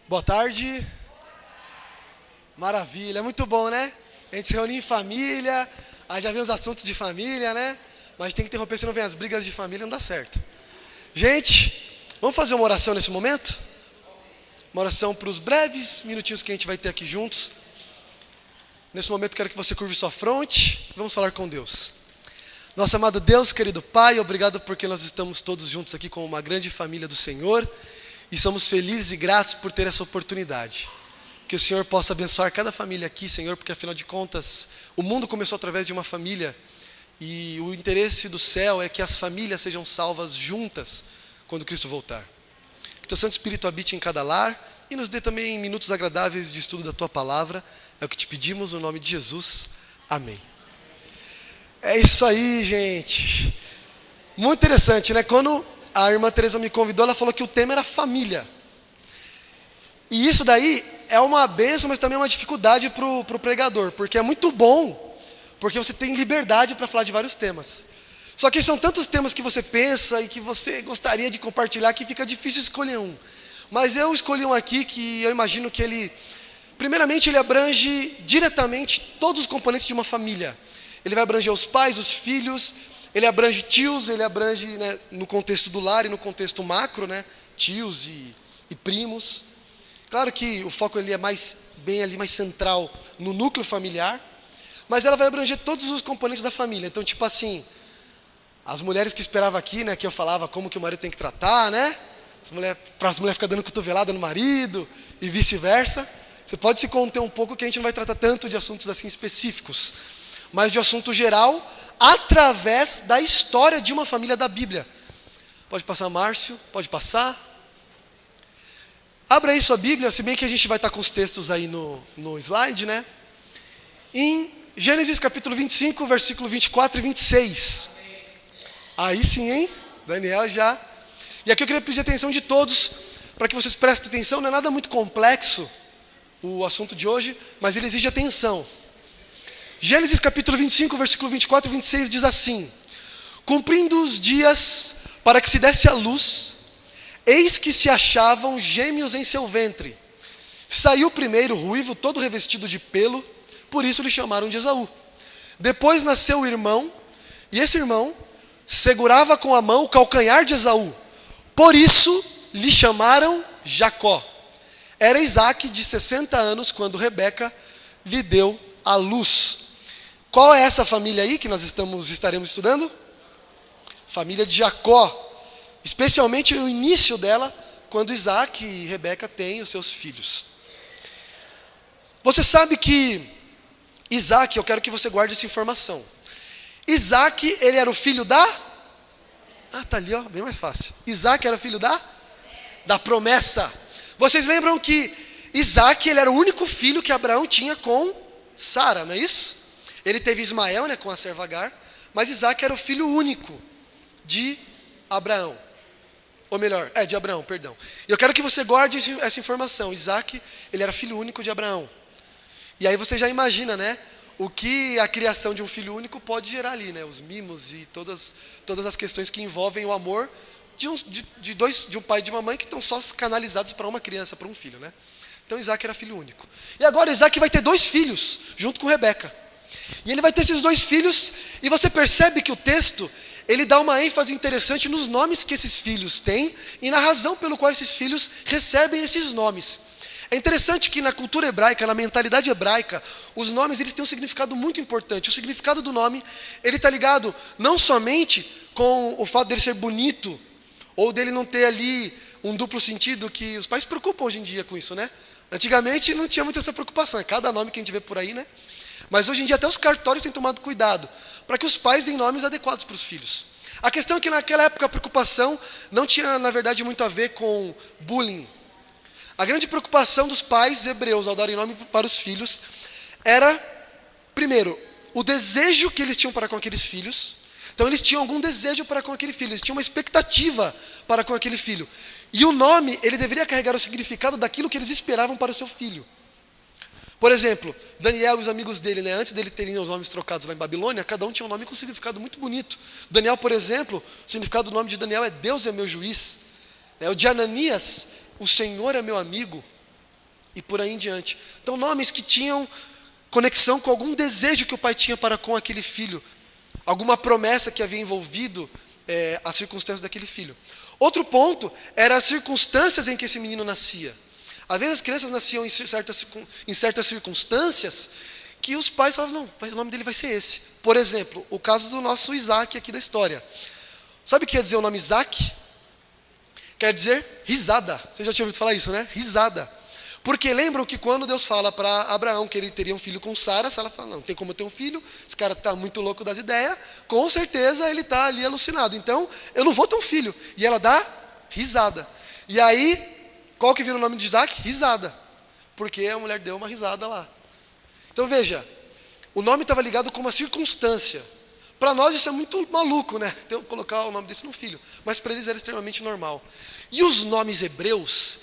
Boa tarde. Maravilha, muito bom, né? A gente se reúne em família, aí já vem os assuntos de família, né? Mas tem que interromper, senão vem as brigas de família, não dá certo. Gente, vamos fazer uma oração nesse momento? Uma oração para os breves minutinhos que a gente vai ter aqui juntos. Nesse momento quero que você curve sua fronte, vamos falar com Deus. Nosso amado Deus, querido Pai, obrigado porque nós estamos todos juntos aqui como uma grande família do Senhor. E somos felizes e gratos por ter essa oportunidade. Que o Senhor possa abençoar cada família aqui, Senhor, porque afinal de contas, o mundo começou através de uma família. E o interesse do céu é que as famílias sejam salvas juntas quando Cristo voltar. Que Teu Santo Espírito habite em cada lar e nos dê também minutos agradáveis de estudo da Tua Palavra. É o que te pedimos, no nome de Jesus. Amém. É isso aí, gente. Muito interessante, né? Quando a irmã Teresa me convidou, ela falou que o tema era família. E isso daí é uma bênção, mas também é uma dificuldade para o pregador, porque é muito bom, porque você tem liberdade para falar de vários temas. Só que são tantos temas que você pensa e que você gostaria de compartilhar que fica difícil escolher um. Mas eu escolhi um aqui que eu imagino que ele, primeiramente, ele abrange diretamente todos os componentes de uma família. Ele vai abranger os pais, os filhos, ele abrange tios, ele abrange, né, no contexto do lar e no contexto macro, né, tios e primos. Claro que o foco ele é mais bem ali, mais central no núcleo familiar, mas ela vai abranger todos os componentes da família. Então, tipo assim, as mulheres que esperavam aqui, né, que eu falava como que o marido tem que tratar, né, para as mulheres ficarem dando cotovelada no marido e vice-versa. Você pode se conter um pouco que a gente não vai tratar tanto de assuntos assim específicos, mas de assunto geral, através da história de uma família da Bíblia. Pode passar, Márcio, pode passar. Abra aí sua Bíblia, se bem que a gente vai estar com os textos aí no slide, né? Em Gênesis capítulo 25, versículo 24 e 26. Aí sim, hein? Daniel já. E aqui eu queria pedir a atenção de todos, para que vocês prestem atenção. Não é nada muito complexo o assunto de hoje, mas ele exige atenção. Gênesis capítulo 25, versículo 24 e 26 diz assim: cumprindo os dias para que se desse a luz, eis que se achavam gêmeos em seu ventre. Saiu primeiro ruivo, todo revestido de pelo, por isso lhe chamaram de Esaú. Depois nasceu o irmão, e esse irmão segurava com a mão o calcanhar de Esaú, por isso lhe chamaram Jacó. Era Isaque de 60 anos quando Rebeca lhe deu a luz. Qual é essa família aí que nós estaremos estudando? Família de Jacó. Especialmente o início dela, quando Isaac e Rebeca têm os seus filhos. Você sabe que Isaac, eu quero que você guarde essa informação. Isaac, ele era o filho da... tá ali, ó, bem mais fácil. Isaac era filho da promessa. Vocês lembram que Isaac, ele era o único filho que Abraão tinha com Sara, não é isso? Ele teve Ismael, né, com a serva Agar, mas Isaac era o filho único de Abraão. Ou melhor, de Abraão, perdão. E eu quero que você guarde essa informação. Isaac, ele era filho único de Abraão. E aí você já imagina, né, o que a criação de um filho único pode gerar ali, né, os mimos e todas as questões que envolvem o amor de um pai e de uma mãe que estão só canalizados para uma criança, para um filho, né? Então Isaac era filho único. E agora Isaac vai ter 2 filhos, junto com Rebeca. E ele vai ter esses 2 filhos, e você percebe que o texto, ele dá uma ênfase interessante nos nomes que esses filhos têm, e na razão pelo qual esses filhos recebem esses nomes. É interessante que na cultura hebraica, na mentalidade hebraica, os nomes eles têm um significado muito importante. O significado do nome, ele está ligado não somente com o fato dele ser bonito, ou dele não ter ali um duplo sentido, que os pais se preocupam hoje em dia com isso, né? Antigamente não tinha muito essa preocupação, é cada nome que a gente vê por aí, né? Mas hoje em dia até os cartórios têm tomado cuidado, para que os pais deem nomes adequados para os filhos. A questão é que naquela época a preocupação não tinha, na verdade, muito a ver com bullying. A grande preocupação dos pais hebreus ao darem nome para os filhos era, primeiro, o desejo que eles tinham para com aqueles filhos. Então eles tinham algum desejo para com aquele filho, eles tinham uma expectativa para com aquele filho. E o nome, ele deveria carregar o significado daquilo que eles esperavam para o seu filho. Por exemplo, Daniel e os amigos dele, né, antes dele terem os nomes trocados lá em Babilônia, cada um tinha um nome com um significado muito bonito. Daniel, por exemplo, o significado do nome de Daniel é Deus é meu juiz. O de Ananias, o Senhor é meu amigo. e por aí em diante. Então, nomes que tinham conexão com algum desejo que o pai tinha para com aquele filho, alguma promessa que havia envolvido as circunstâncias daquele filho. Outro ponto era as circunstâncias em que esse menino nascia. Às vezes as crianças nasciam em certas circunstâncias que os pais falavam, não, o nome dele vai ser esse. Por exemplo, o caso do nosso Isaac aqui da história. Sabe o que quer dizer o nome Isaac? Quer dizer risada. Você já tinha ouvido falar isso, né? Risada. Porque lembram que quando Deus fala para Abraão que ele teria um filho com Sara, Sara fala, não tem como eu ter um filho, esse cara está muito louco das ideias, com certeza ele está ali alucinado, então eu não vou ter um filho. E ela dá risada. E aí, qual que vira o nome de Isaac? Risada. Porque a mulher deu uma risada lá. Então veja, o nome estava ligado com uma circunstância. Para nós isso é muito maluco, né? Então, colocar o nome desse no filho. Mas para eles era extremamente normal. E os nomes hebreus,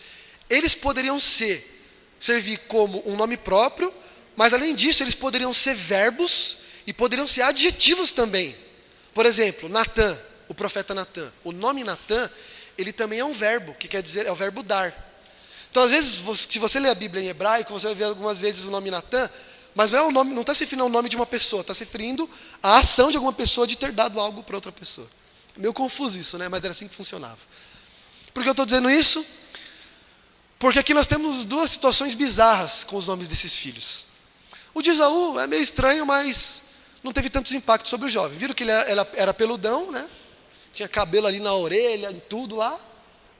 eles poderiam servir como um nome próprio, mas além disso eles poderiam ser verbos e poderiam ser adjetivos também. Por exemplo, Natã, o profeta Natã. O nome Natã, ele também é um verbo, que quer dizer, é o verbo dar. Então às vezes, se você ler a Bíblia em hebraico, você vai ver algumas vezes o nome Natã, mas não é o nome, não está se referindo ao nome de uma pessoa, está se referindo à ação de alguma pessoa de ter dado algo para outra pessoa. É meio confuso isso, né? Mas era assim que funcionava. Por que eu estou dizendo isso? Porque aqui nós temos duas situações bizarras com os nomes desses filhos. O de Esaú é meio estranho, mas não teve tantos impactos sobre o jovem. Viram que ele era peludão, né? Tinha cabelo ali na orelha, em tudo lá.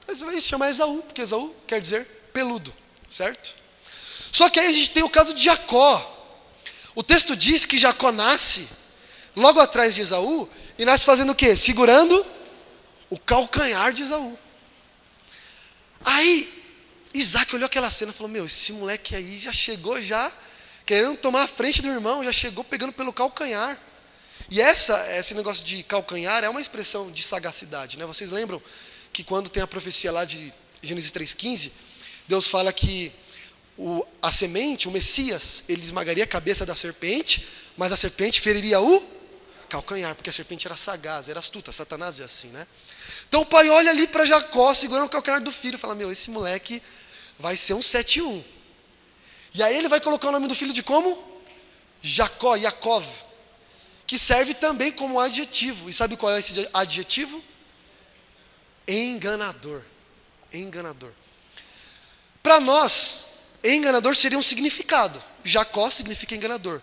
Então você vai chamar Esaú, porque Esaú quer dizer peludo, certo? Só que aí a gente tem o caso de Jacó. O texto diz que Jacó nasce logo atrás de Esaú, e nasce fazendo o quê? Segurando o calcanhar de Esaú. Aí, Isaac olhou aquela cena e falou, meu, esse moleque aí já chegou querendo tomar a frente do irmão, já chegou pegando pelo calcanhar. E esse negócio de calcanhar é uma expressão de sagacidade, né? Vocês lembram que quando tem a profecia lá de Gênesis 3,15, Deus fala que a semente, o Messias, ele esmagaria a cabeça da serpente, mas a serpente feriria o calcanhar, porque a serpente era sagaz, era astuta. Satanás é assim, né? Então o pai olha ali para Jacó, segurando o calcanhar do filho, e fala, meu, esse moleque vai ser um 7-1. E aí ele vai colocar o nome do filho de como? Jacó, Yaakov, que serve também como adjetivo. E sabe qual é esse adjetivo? Enganador. Enganador. Para nós, enganador seria um significado. Jacó significa enganador.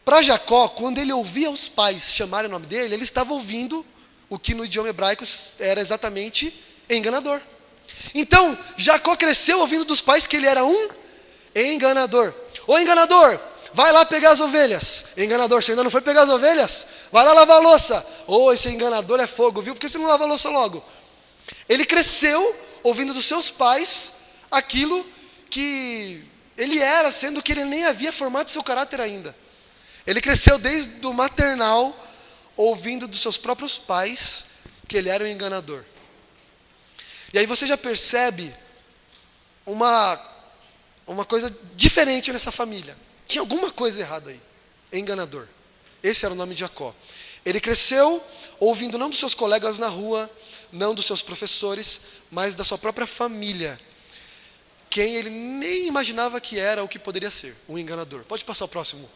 Para Jacó, quando ele ouvia os pais chamarem o nome dele, ele estava ouvindo o que no idioma hebraico era exatamente enganador. Então, Jacó cresceu ouvindo dos pais que ele era um enganador. Ô enganador, vai lá pegar as ovelhas. Enganador, você ainda não foi pegar as ovelhas? Vai lá lavar a louça. Ô, esse enganador é fogo, viu? Por que você não lava a louça logo? Ele cresceu ouvindo dos seus pais aquilo que ele era, sendo que ele nem havia formado seu caráter ainda. Ele cresceu desde o maternal, ouvindo dos seus próprios pais que ele era um enganador. E aí você já percebe uma coisa diferente nessa família. Tinha alguma coisa errada aí. Enganador. Esse era o nome de Jacó. Ele cresceu ouvindo não dos seus colegas na rua, não dos seus professores, mas da sua própria família. Quem ele nem imaginava que era ou que poderia ser. Um enganador. Pode passar o próximo.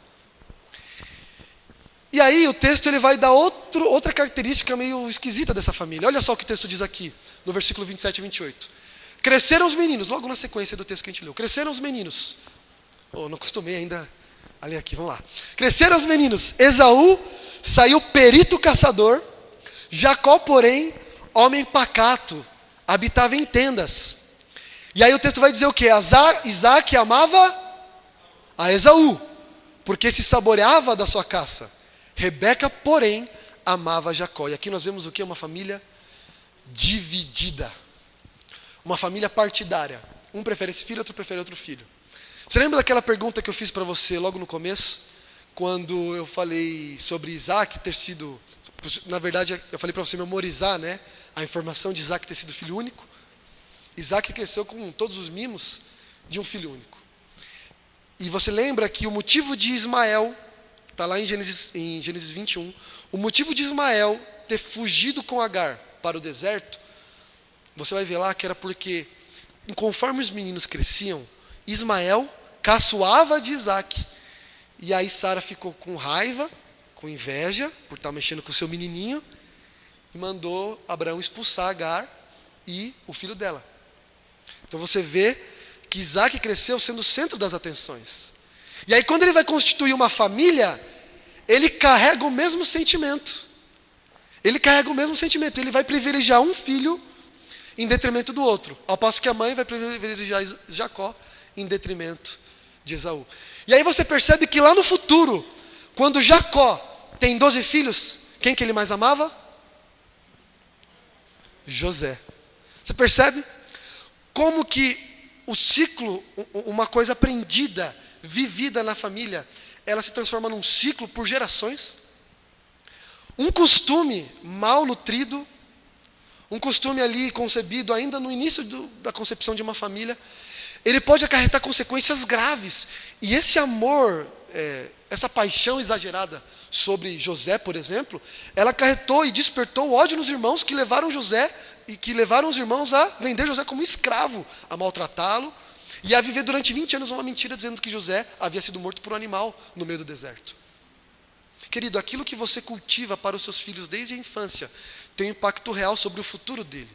E aí o texto ele vai dar outra característica meio esquisita dessa família. Olha só o que o texto diz aqui, no versículo 27 e 28. Cresceram os meninos, logo na sequência do texto que a gente leu. Cresceram os meninos. Não acostumei ainda a ler aqui, vamos lá. Cresceram os meninos. Esaú saiu perito caçador. Jacó, porém, homem pacato, habitava em tendas. E aí o texto vai dizer o quê? Isaac amava a Esaú, porque se saboreava da sua caça. Rebeca, porém, amava Jacó. E aqui nós vemos o quê? Uma família dividida. Uma família partidária. Um prefere esse filho, outro prefere outro filho. Você lembra daquela pergunta que eu fiz para você logo no começo? Quando eu falei sobre Isaac ter sido... Na verdade, eu falei para você memorizar, né? A informação de Isaac ter sido filho único. Isaac cresceu com todos os mimos de um filho único. E você lembra que o motivo de Ismael... Está lá em Gênesis 21. O motivo de Ismael ter fugido com Agar para o deserto, você vai ver lá que era porque, conforme os meninos cresciam, Ismael caçoava de Isaac. E aí Sara ficou com raiva, com inveja, por estar mexendo com o seu menininho, e mandou Abraão expulsar Agar e o filho dela. Então você vê que Isaac cresceu sendo o centro das atenções. E aí quando ele vai constituir uma família, ele carrega o mesmo sentimento. Ele vai privilegiar um filho em detrimento do outro. Ao passo que a mãe vai privilegiar Jacó em detrimento de Esaú. E aí você percebe que lá no futuro, quando Jacó tem 12 filhos, quem que ele mais amava? José. Você percebe como que o ciclo, uma coisa aprendida, vivida na família, ela se transforma num ciclo por gerações? Um costume mal nutrido, um costume ali concebido ainda no início da concepção de uma família, ele pode acarretar consequências graves. E esse amor, essa paixão exagerada sobre José, por exemplo, ela acarretou e despertou o ódio nos irmãos que levaram José e que levaram os irmãos a vender José como escravo, a maltratá-lo e a viver durante 20 anos uma mentira dizendo que José havia sido morto por um animal no meio do deserto. Querido, aquilo que você cultiva para os seus filhos desde a infância tem um impacto real sobre o futuro dele.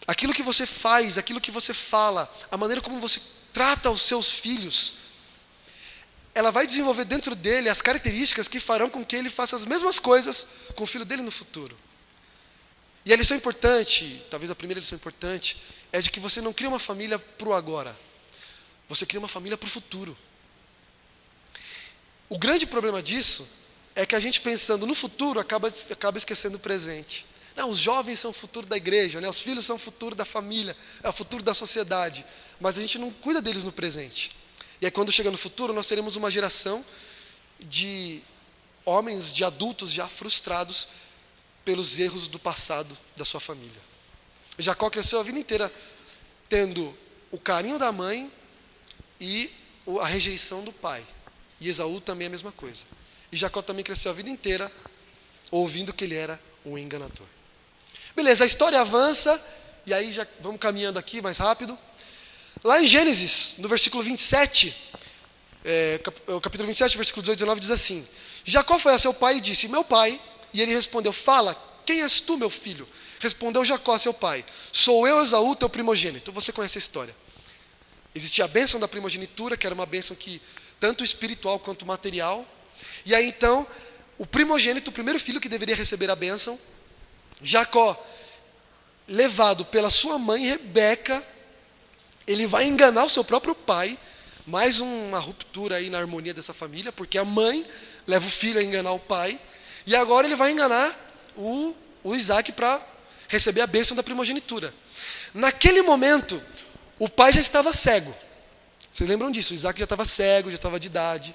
Aquilo que você faz, aquilo que você fala, a maneira como você trata os seus filhos, ela vai desenvolver dentro dele as características que farão com que ele faça as mesmas coisas com o filho dele no futuro. E a lição importante, talvez a primeira lição importante, é de que você não cria uma família para o agora. Você cria uma família para o futuro. O grande problema disso é que a gente pensando no futuro acaba esquecendo o presente. Não, os jovens são o futuro da igreja, né? Os filhos são o futuro da família, é o futuro da sociedade. Mas a gente não cuida deles no presente. E aí quando chega no futuro, nós teremos uma geração de homens, de adultos já frustrados pelos erros do passado da sua família. Jacó cresceu a vida inteira tendo o carinho da mãe e a rejeição do pai. E Esaú também é a mesma coisa. E Jacó também cresceu a vida inteira ouvindo que ele era um enganador. Beleza, a história avança, e aí já vamos caminhando aqui mais rápido. Lá em Gênesis, no versículo 27, o capítulo 27, versículo 18 e 19, diz assim: Jacó foi a seu pai e disse: meu pai. E ele respondeu: fala, quem és tu, meu filho? Respondeu Jacó a seu pai: sou eu, Esaú, teu primogênito. Você conhece a história. Existia a bênção da primogenitura, que era uma bênção que tanto espiritual quanto material. E aí então, o primogênito, o primeiro filho que deveria receber a bênção, Jacó, levado pela sua mãe Rebeca, ele vai enganar o seu próprio pai. Mais uma ruptura aí na harmonia dessa família, porque a mãe leva o filho a enganar o pai, e agora ele vai enganar o Isaac para receber a bênção da primogenitura. Naquele momento, o pai já estava cego. Vocês lembram disso? O Isaac já estava cego, já estava de idade,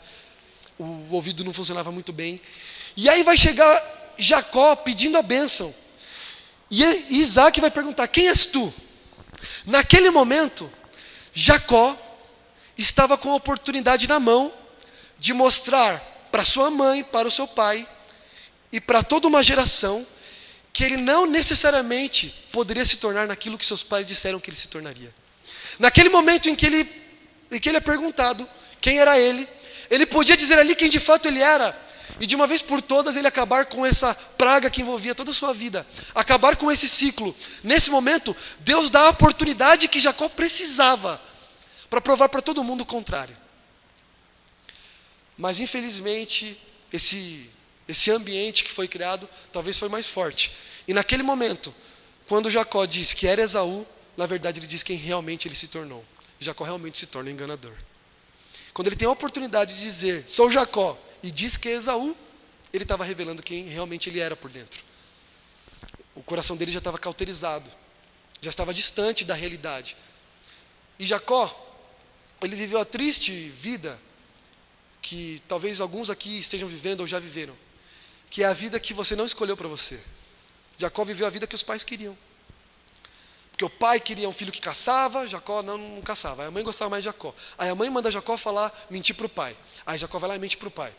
o ouvido não funcionava muito bem. E aí vai chegar Jacó pedindo a bênção. E Isaac vai perguntar: quem és tu? Naquele momento, Jacó estava com a oportunidade na mão de mostrar para sua mãe, para o seu pai e para toda uma geração que ele não necessariamente poderia se tornar naquilo que seus pais disseram que ele se tornaria. Naquele momento em que ele é perguntado quem era ele podia dizer ali quem de fato ele era, e de uma vez por todas ele acabar com essa praga que envolvia toda a sua vida, acabar com esse ciclo. Nesse momento, Deus dá a oportunidade que Jacó precisava para provar para todo mundo o contrário. Mas infelizmente, esse ambiente que foi criado talvez foi mais forte. E naquele momento, quando Jacó diz que era Esaú, na verdade ele diz quem realmente ele se tornou. Jacó realmente se torna enganador. Quando ele tem a oportunidade de dizer, sou Jacó, e diz que é Esaú, ele estava revelando quem realmente ele era por dentro. O coração dele já estava cauterizado, já estava distante da realidade. E Jacó, ele viveu a triste vida que talvez alguns aqui estejam vivendo ou já viveram, que é a vida que você não escolheu para você. Jacó viveu a vida que os pais queriam. Porque o pai queria um filho que caçava, Jacó não caçava. Aí a mãe gostava mais de Jacó. Aí a mãe manda Jacó mentir para o pai. Aí Jacó vai lá e mente para o pai.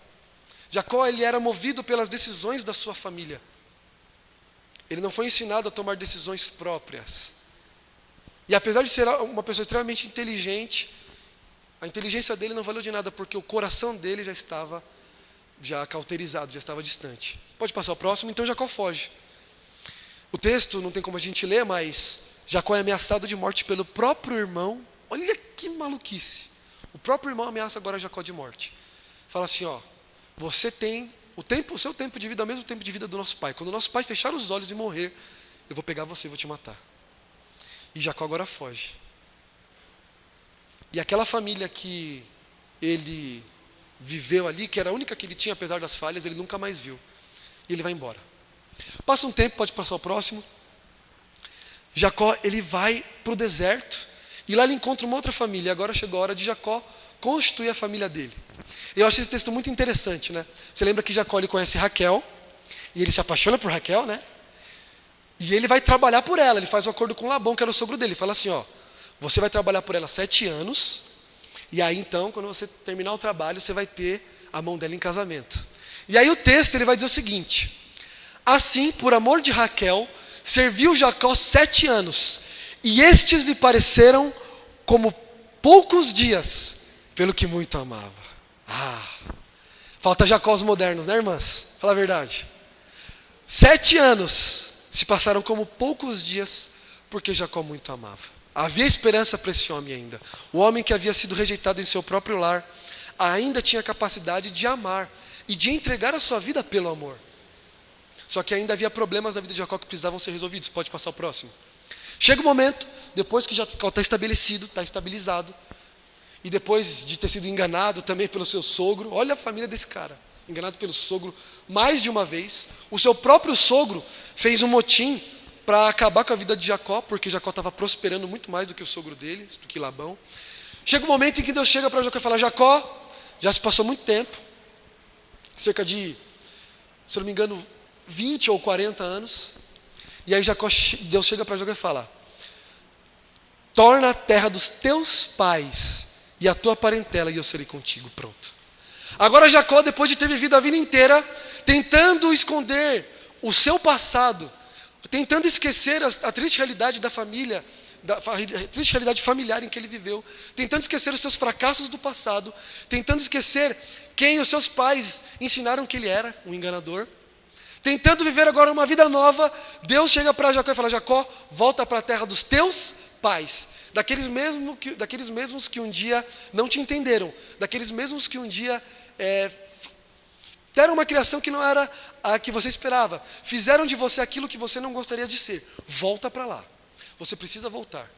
Jacó, ele era movido pelas decisões da sua família. Ele não foi ensinado a tomar decisões próprias. E apesar de ser uma pessoa extremamente inteligente, a inteligência dele não valeu de nada, porque o coração dele já estava cauterizado, já estava distante. Pode passar o próximo. Então Jacó foge. O texto não tem como a gente ler, mas Jacó é ameaçado de morte pelo próprio irmão. Olha que maluquice. O próprio irmão ameaça agora Jacó de morte. Fala assim, ó, você tem o seu tempo de vida é o mesmo tempo de vida do nosso pai. Quando o nosso pai fechar os olhos e morrer, eu vou pegar você e vou te matar. E Jacó agora foge. E aquela família que ele viveu ali, que era a única que ele tinha, apesar das falhas, ele nunca mais viu. E ele vai embora. Passa um tempo, pode passar o próximo. Jacó, ele vai para o deserto, e lá ele encontra uma outra família. E agora chegou a hora de Jacó constituir a família dele. Eu acho esse texto muito interessante, né? Você lembra que Jacó, ele conhece Raquel, e ele se apaixona por Raquel, né? E ele vai trabalhar por ela. Ele faz um acordo com Labão, que era o sogro dele. Ele fala assim, ó, você vai trabalhar por ela 7 anos, e aí então, quando você terminar o trabalho, você vai ter a mão dela em casamento. E aí o texto, ele vai dizer o seguinte: assim, por amor de Raquel, serviu Jacó 7 anos, e estes lhe pareceram como poucos dias, pelo que muito amava. Falta Jacó os modernos, né, irmãs? Fala a verdade. 7 anos se passaram como poucos dias, porque Jacó muito amava. Havia esperança para esse homem ainda. O homem que havia sido rejeitado em seu próprio lar, ainda tinha capacidade de amar e de entregar a sua vida pelo amor. Só que ainda havia problemas na vida de Jacó que precisavam ser resolvidos. Pode passar o próximo. Chega o momento, depois que Jacó está estabelecido, está estabilizado, e depois de ter sido enganado também pelo seu sogro, olha a família desse cara, enganado pelo sogro mais de uma vez. O seu próprio sogro fez um motim para acabar com a vida de Jacó, porque Jacó estava prosperando muito mais do que o sogro dele, do que Labão. Chega o momento em que Deus chega para Jacó e fala: Jacó, já se passou muito tempo, cerca de, se eu não me engano, 20 ou 40 anos. E aí Deus chega para Jacó e fala: torna a terra dos teus pais e a tua parentela, e eu serei contigo. Pronto. Agora Jacó, depois de ter vivido a vida inteira tentando esconder o seu passado, tentando esquecer a triste realidade da família, a triste realidade familiar em que ele viveu, tentando esquecer os seus fracassos do passado, tentando esquecer quem os seus pais ensinaram que ele era, um enganador, tentando viver agora uma vida nova, Deus chega para Jacó e fala: Jacó, volta para a terra dos teus pais, daqueles mesmos que um dia não te entenderam, daqueles mesmos que um dia deram uma criação que não era a que você esperava, fizeram de você aquilo que você não gostaria de ser. Volta para lá. Você precisa voltar.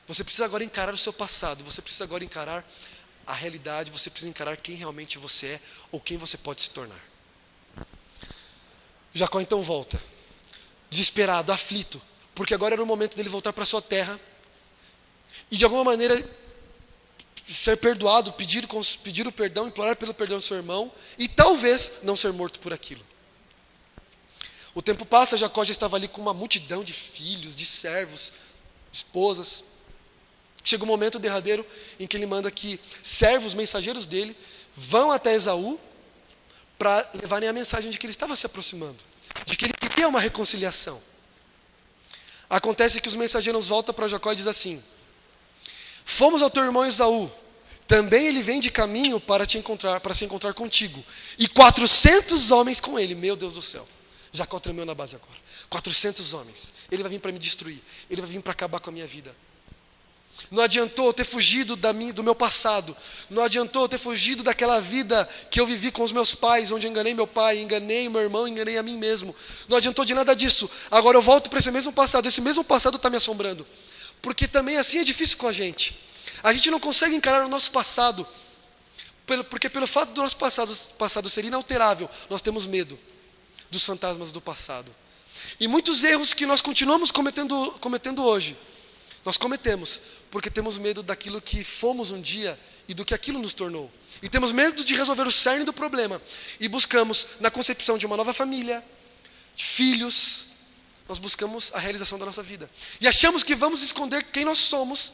Você precisa agora encarar o seu passado, você precisa agora encarar a realidade, você precisa encarar quem realmente você é ou quem você pode se tornar. Jacó então volta, desesperado, aflito, porque agora era o momento dele voltar para sua terra e de alguma maneira ser perdoado, pedir o perdão, implorar pelo perdão do seu irmão e talvez não ser morto por aquilo. O tempo passa, Jacó já estava ali com uma multidão de filhos, de servos, esposas. Chega um momento derradeiro em que ele manda que servos, mensageiros dele, vão até Esaú para levarem a mensagem de que ele estava se aproximando, de que ele queria uma reconciliação. Acontece que os mensageiros voltam para Jacó e dizem assim: fomos ao teu irmão Esaú, também ele vem de caminho para se encontrar contigo, e 400 homens com ele. Meu Deus do céu, Jacó tremeu na base agora. 400 homens, ele vai vir para me destruir, ele vai vir para acabar com a minha vida. Não adiantou eu ter fugido do meu passado, não adiantou eu ter fugido daquela vida que eu vivi com os meus pais, onde eu enganei meu pai, enganei meu irmão, enganei a mim mesmo. Não adiantou de nada disso. Agora eu volto para esse mesmo passado está me assombrando, porque também assim é difícil com a gente. A gente não consegue encarar o nosso passado, porque pelo fato do nosso passado ser inalterável, nós temos medo dos fantasmas do passado. E muitos erros que nós continuamos cometendo hoje, nós cometemos porque temos medo daquilo que fomos um dia e do que aquilo nos tornou. E temos medo de resolver o cerne do problema. E buscamos, na concepção de uma nova família, de filhos, nós buscamos a realização da nossa vida. E achamos que vamos esconder quem nós somos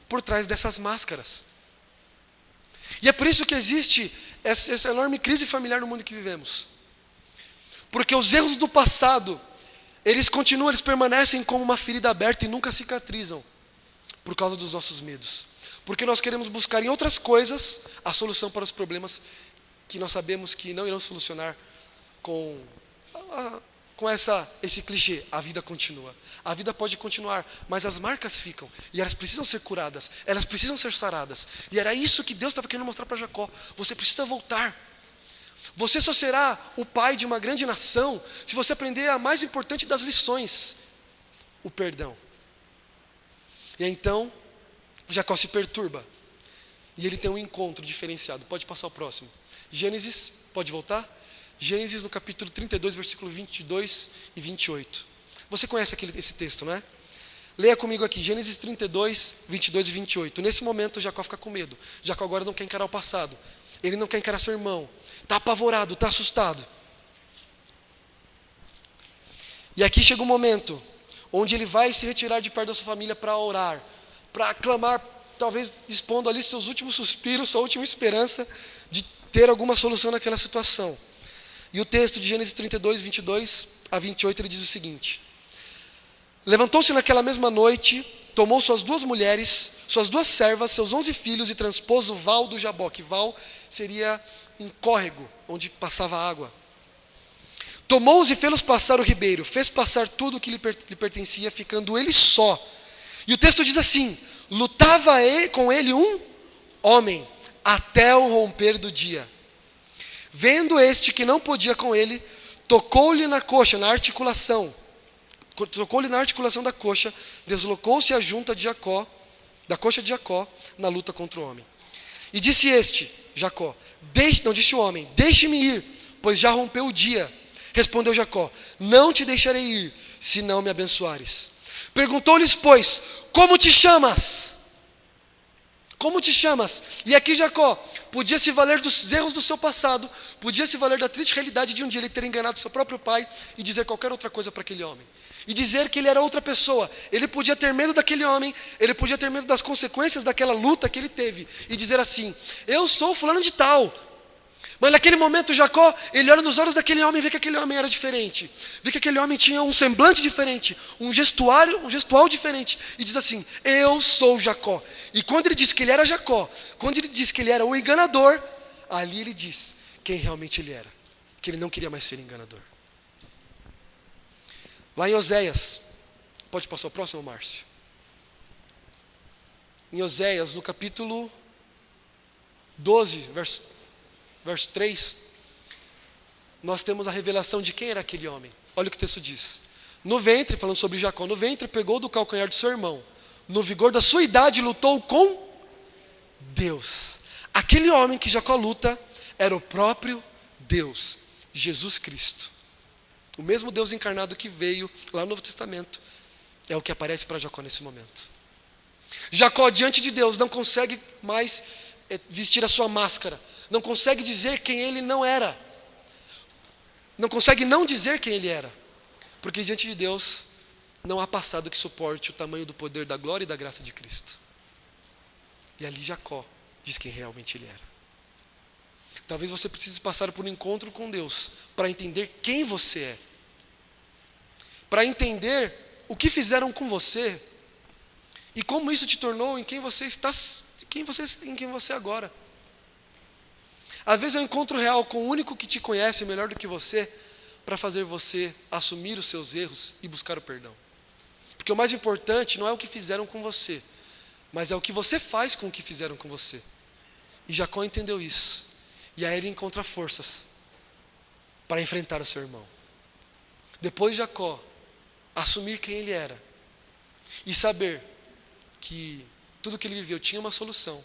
por trás dessas máscaras. E é por isso que existe essa enorme crise familiar no mundo que vivemos. Porque os erros do passado, eles permanecem como uma ferida aberta e nunca cicatrizam. por causa dos nossos medos. Porque nós queremos buscar em outras coisas a solução para os problemas que nós sabemos que não irão solucionar com esse clichê. A vida continua. A vida pode continuar, mas as marcas ficam. E elas precisam ser curadas. Elas precisam ser saradas. E era isso que Deus estava querendo mostrar para Jacó. Você precisa voltar. Você só será o pai de uma grande nação se você aprender a mais importante das lições: o perdão. E então, Jacó se perturba. E ele tem um encontro diferenciado. Pode passar o próximo. Gênesis, pode voltar? Gênesis no capítulo 32, versículo 22 e 28. Você conhece esse texto, não é? Leia comigo aqui, Gênesis 32, 22 e 28. Nesse momento, Jacó fica com medo. Jacó agora não quer encarar o passado. Ele não quer encarar seu irmão. Está apavorado, está assustado. E aqui chega um momento onde ele vai se retirar de perto da sua família para orar, para clamar, talvez expondo ali seus últimos suspiros, sua última esperança de ter alguma solução naquela situação. E o texto de Gênesis 32, 22 a 28, ele diz o seguinte: levantou-se naquela mesma noite, tomou suas 2 mulheres, suas 2 servas, seus 11 filhos e transpôs o val do Jaboque. Val seria um córrego onde passava água. Tomou-os e fê-los passar o ribeiro, fez passar tudo o que lhe pertencia, ficando ele só. E o texto diz assim: lutava com ele um homem, até o romper do dia. Vendo este que não podia com ele, tocou-lhe na coxa, na articulação. Tocou-lhe na articulação da coxa, deslocou-se a junta de Jacó, da coxa de Jacó, na luta contra o homem. E disse Jacó, disse o homem, deixe-me ir, pois já rompeu o dia. Respondeu Jacó, não te deixarei ir, se não me abençoares. Perguntou-lhes, pois, como te chamas? Como te chamas? E aqui Jacó podia se valer dos erros do seu passado, podia se valer da triste realidade de um dia ele ter enganado seu próprio pai e dizer qualquer outra coisa para aquele homem. E dizer que ele era outra pessoa. Ele podia ter medo daquele homem, ele podia ter medo das consequências daquela luta que ele teve. E dizer assim, eu sou fulano de tal. Mas naquele momento Jacó, ele olha nos olhos daquele homem e vê que aquele homem era diferente. Vê que aquele homem tinha um semblante diferente, um gestual diferente. E diz assim, eu sou Jacó. E quando ele diz que ele era Jacó, quando ele diz que ele era o enganador, ali ele diz quem realmente ele era. Que ele não queria mais ser enganador. Lá em Oséias, pode passar o próximo, Márcio? Em Oséias, no capítulo 12, verso 3, nós temos a revelação de quem era aquele homem. Olha o que o texto diz. No ventre, falando sobre Jacó, no ventre pegou do calcanhar de seu irmão. No vigor da sua idade lutou com Deus. Aquele homem que Jacó luta era o próprio Deus, Jesus Cristo. O mesmo Deus encarnado que veio lá no Novo Testamento é o que aparece para Jacó nesse momento. Jacó, diante de Deus, não consegue mais vestir a sua máscara. Não consegue dizer quem ele não era. Não consegue não dizer quem ele era. Porque diante de Deus não há passado que suporte o tamanho do poder, da glória e da graça de Cristo. E ali Jacó diz quem realmente ele era. Talvez você precise passar por um encontro com Deus para entender quem você é. Para entender o que fizeram com você e como isso te tornou em quem você está, em quem você é agora. Às vezes é um encontro real com o único que te conhece melhor do que você, para fazer você assumir os seus erros e buscar o perdão. Porque o mais importante não é o que fizeram com você, mas é o que você faz com o que fizeram com você. E Jacó entendeu isso. E aí ele encontra forças para enfrentar o seu irmão. Depois de Jacó assumir quem ele era e saber que tudo que ele viveu tinha uma solução.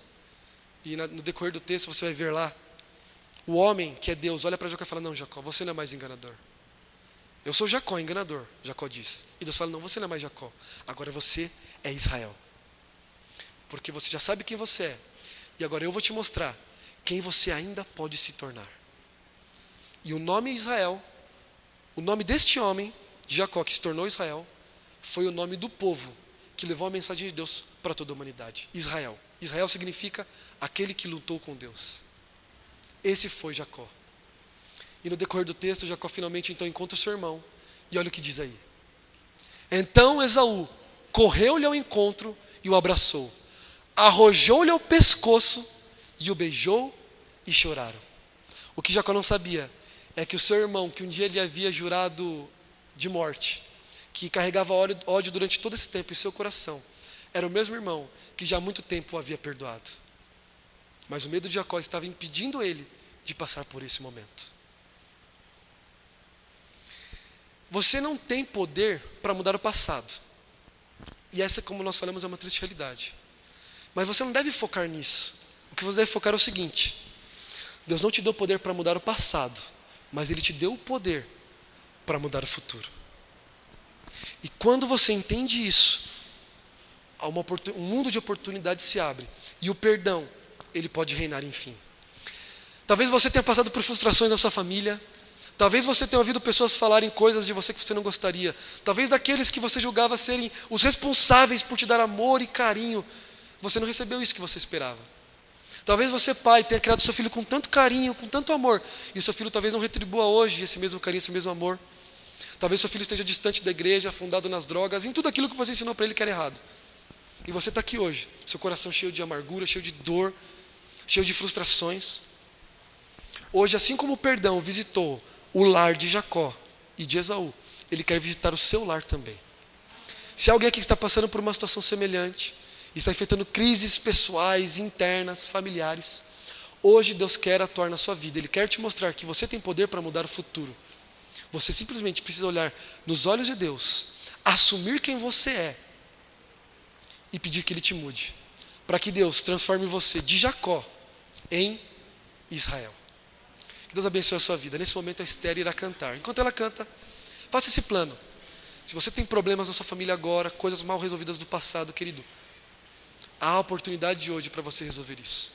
E no decorrer do texto você vai ver lá, o homem que é Deus olha para Jacó e fala, não, Jacó, você não é mais enganador. Eu sou Jacó, enganador, Jacó diz. E Deus fala, não, você não é mais Jacó. Agora você é Israel. Porque você já sabe quem você é. E agora eu vou te mostrar quem você ainda pode se tornar. E o nome Israel, o nome deste homem, de Jacó, que se tornou Israel, foi o nome do povo que levou a mensagem de Deus para toda a humanidade. Israel. Israel significa aquele que lutou com Deus. Esse foi Jacó. E no decorrer do texto, Jacó finalmente então encontra o seu irmão. E olha o que diz aí. Então Esaú correu-lhe ao encontro e o abraçou. Arrojou-lhe ao pescoço e o beijou e choraram. O que Jacó não sabia é que o seu irmão, que um dia ele havia jurado de morte, que carregava ódio durante todo esse tempo em seu coração, era o mesmo irmão que já há muito tempo o havia perdoado. Mas o medo de Jacó estava impedindo ele de passar por esse momento. Você não tem poder para mudar o passado. E essa, como nós falamos, é uma triste realidade. Mas você não deve focar nisso. O que você deve focar é o seguinte: Deus não te deu poder para mudar o passado, mas Ele te deu o poder para mudar o futuro. E quando você entende isso, um mundo de oportunidades se abre. E o perdão, ele pode reinar, enfim. Talvez você tenha passado por frustrações na sua família. Talvez você tenha ouvido pessoas falarem coisas de você que você não gostaria. Talvez daqueles que você julgava serem os responsáveis por te dar amor e carinho, você não recebeu isso que você esperava. Talvez você, pai, tenha criado seu filho com tanto carinho, com tanto amor, e seu filho talvez não retribua hoje esse mesmo carinho, esse mesmo amor. Talvez seu filho esteja distante da igreja, afundado nas drogas, em tudo aquilo que você ensinou para ele que era errado. E você está aqui hoje, seu coração cheio de amargura, cheio de dor, cheio de frustrações. Hoje, assim como o perdão visitou o lar de Jacó e de Esaú, ele quer visitar o seu lar também. Se alguém aqui está passando por uma situação semelhante, está enfrentando crises pessoais, internas, familiares, hoje Deus quer atuar na sua vida. Ele quer te mostrar que você tem poder para mudar o futuro. Você simplesmente precisa olhar nos olhos de Deus, assumir quem você é e pedir que Ele te mude, para que Deus transforme você de Jacó em Israel. Que Deus abençoe a sua vida. Nesse momento a Esther irá cantar. Enquanto ela canta, faça esse plano. Se você tem problemas na sua família agora, coisas mal resolvidas do passado, querido, há a oportunidade de hoje para você resolver isso.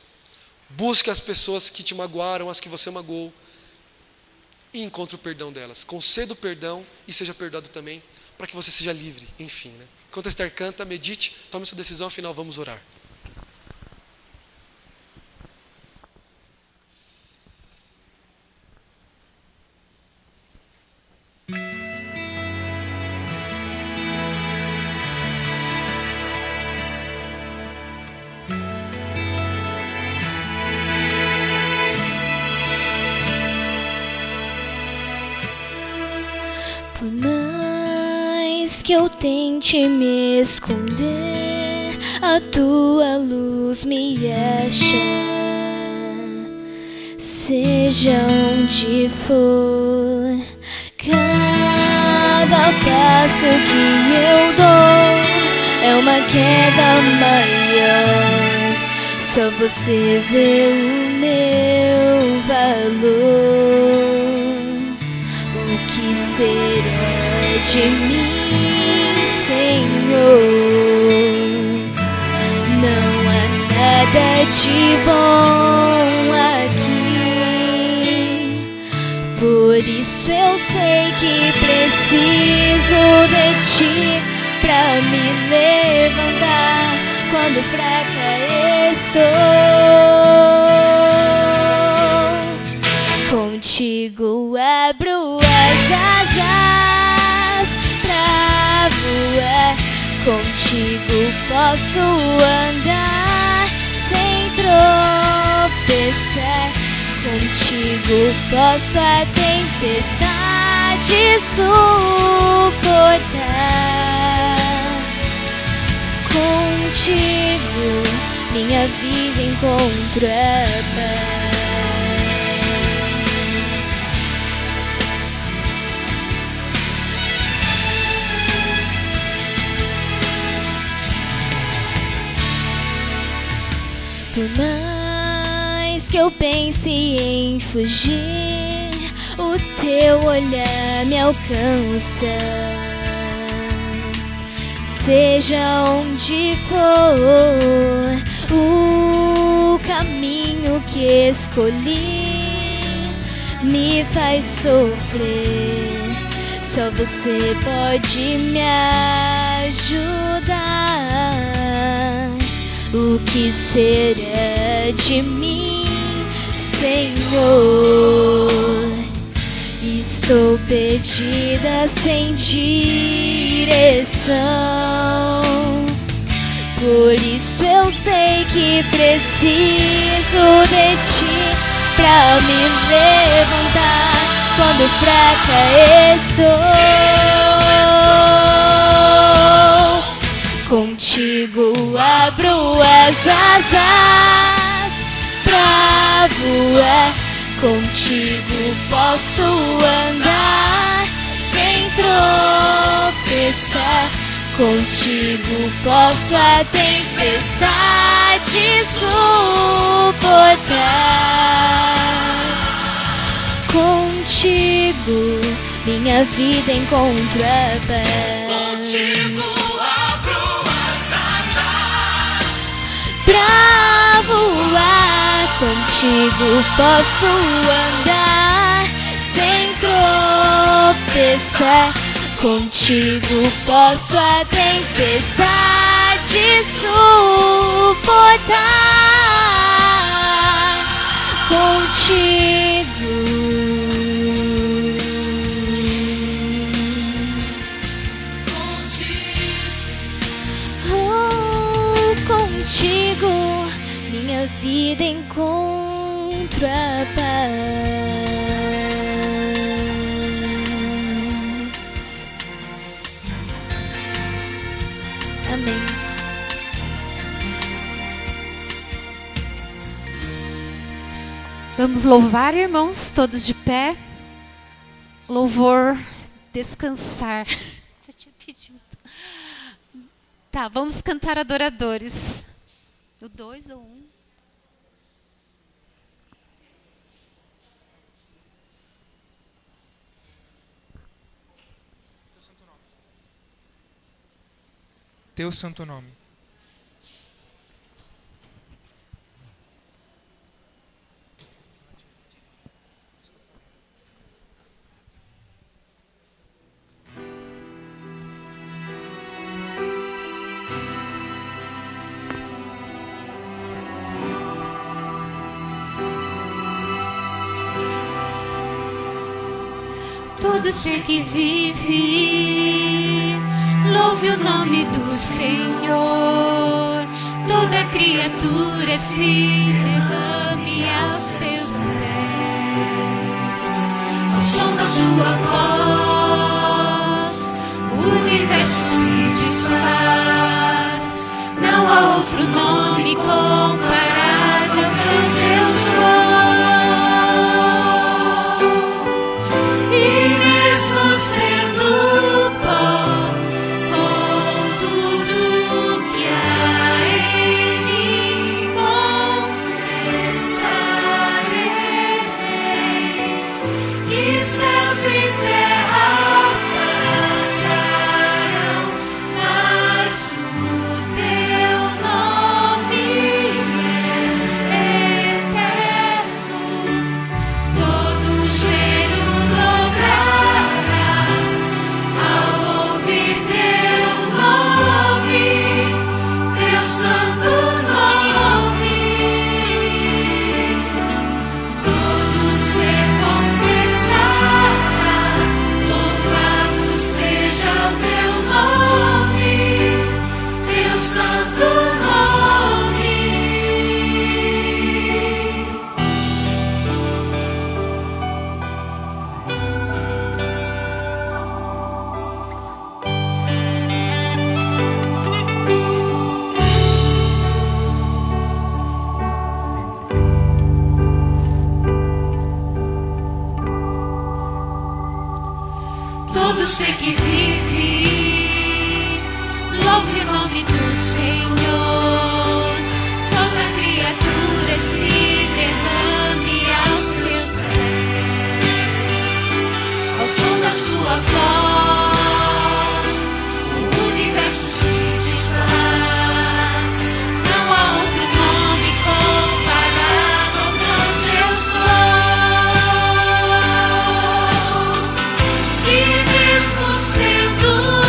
Busque as pessoas que te magoaram, as que você magoou, e encontre o perdão delas. Conceda o perdão e seja perdoado também, para que você seja livre, enfim, né? Enquanto a Esther canta, medite, tome sua decisão, afinal vamos orar. Por mais que eu tente me esconder, a tua luz me acha. Seja onde for, cada passo que eu dou é uma queda maior. Só você vê o meu valor. O que será de mim, Senhor? Não há nada de bom aqui. Por isso eu sei que preciso de ti pra me levantar quando fraca estou. Contigo abro as asas pra voar. Contigo posso andar sem tropeçar. Contigo posso a tempestade suportar. Contigo minha vida encontra paz. Por mais que eu pense em fugir, o teu olhar me alcança. Seja onde for, o caminho que escolhi me faz sofrer. Só você pode me ajudar. O que será de mim, Senhor? Estou perdida sem direção. Por isso eu sei que preciso de ti pra me levantar quando fraca estou. Contigo abro as asas pra voar. Contigo posso andar sem tropeçar. Contigo posso a tempestade suportar. Contigo minha vida encontra paz. Contigo abro as asas Pra voar, contigo posso andar sem tropeçar. Contigo posso a tempestade suportar. Contigo. Oh, contigo minha vida encontra paz. Amém. Vamos louvar, irmãos, todos de pé. Louvor, descansar. Já tinha pedido. Tá, vamos cantar adoradores. O 2 ou 1? Teu santo nome. Todo ser que vive, louve o nome do Senhor. Toda criatura se derrame aos teus pés. Ao som da sua voz, o universo se desfaz. Não há outro nome comparável ao grande eu sou. Todo ser que vive, louve o nome do Senhor. Toda criatura se derrame aos teus pés. Ao som da sua voz, o universo se desfaz. Não há outro nome comparado ao grande eu sou. E mesmo sendo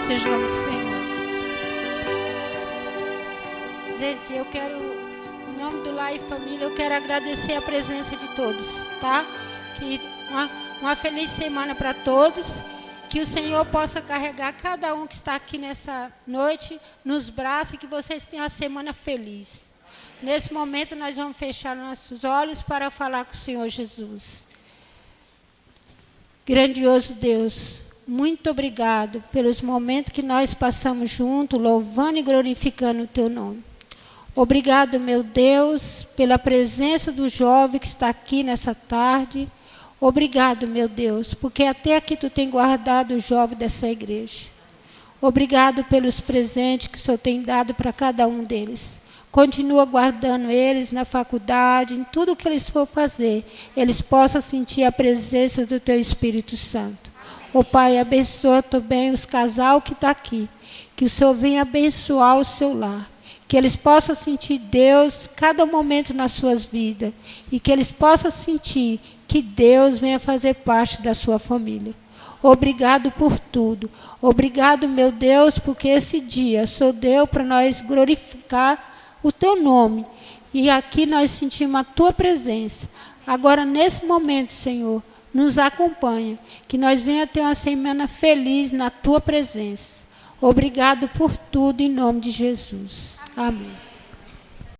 seja o nome do Senhor. Gente, eu quero, em nome do Lar e Família, eu quero agradecer a presença de todos, tá? Que uma feliz semana para todos. Que o Senhor possa carregar cada um que está aqui nessa noite nos braços e que vocês tenham uma semana feliz. Nesse momento, nós vamos fechar nossos olhos para falar com o Senhor Jesus. Grandioso Deus, muito obrigado pelos momentos que nós passamos juntos, louvando e glorificando o Teu nome. Obrigado, meu Deus, pela presença do jovem que está aqui nessa tarde. Obrigado, meu Deus, porque até aqui Tu tem guardado o jovem dessa igreja. Obrigado pelos presentes que o Senhor tem dado para cada um deles. Continua guardando eles na faculdade, em tudo que eles for fazer, eles possam sentir a presença do Teu Espírito Santo. Ó Pai, abençoa também os casal que está aqui, que o Senhor venha abençoar o seu lar, que eles possam sentir Deus cada momento nas suas vidas e que eles possam sentir que Deus venha fazer parte da sua família. Obrigado por tudo. Obrigado, meu Deus, porque esse dia só deu para nós glorificar o Teu nome. E aqui nós sentimos a Tua presença. Agora, nesse momento, Senhor, nos acompanha. Que nós venhamos ter uma semana feliz na Tua presença. Obrigado por tudo, em nome de Jesus. Amém.